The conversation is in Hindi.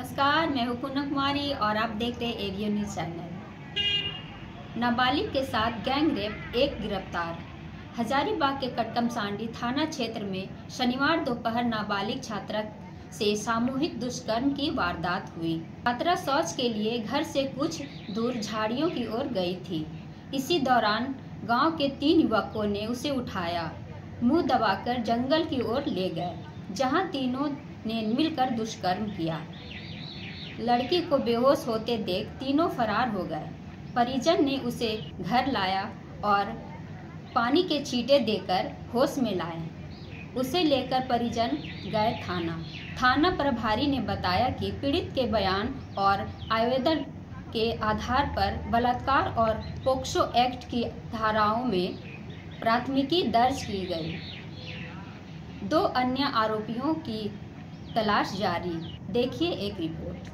नमस्कार, मैं हूं पूनम कुमारी और आप देखते हैं एवीएन न्यूज चैनल। नाबालिग के साथ गैंग रेप, एक गिरफ्तार। हजारीबाग के कटकमसांडी थाना क्षेत्र में शनिवार दोपहर नाबालिग छात्रा से सामूहिक दुष्कर्म की वारदात हुई। छात्रा शौच के लिए घर से कुछ दूर झाड़ियों की ओर गई थी। इसी दौरान गांव के 3 युवकों ने उसे उठाया, मुंह दबाकर जंगल की ओर ले गए, जहां तीनों ने मिलकर दुष्कर्म किया। लड़की को बेहोश होते देख तीनों फरार हो गए। परिजन ने उसे घर लाया और पानी के छींटे देकर होश में लाए। उसे लेकर परिजन गए थाना प्रभारी ने बताया कि पीड़ित के बयान और आवेदन के आधार पर बलात्कार और पोक्सो एक्ट की धाराओं में प्राथमिकी दर्ज की गई। 2 अन्य आरोपियों की तलाश जारी। देखिए एक रिपोर्ट।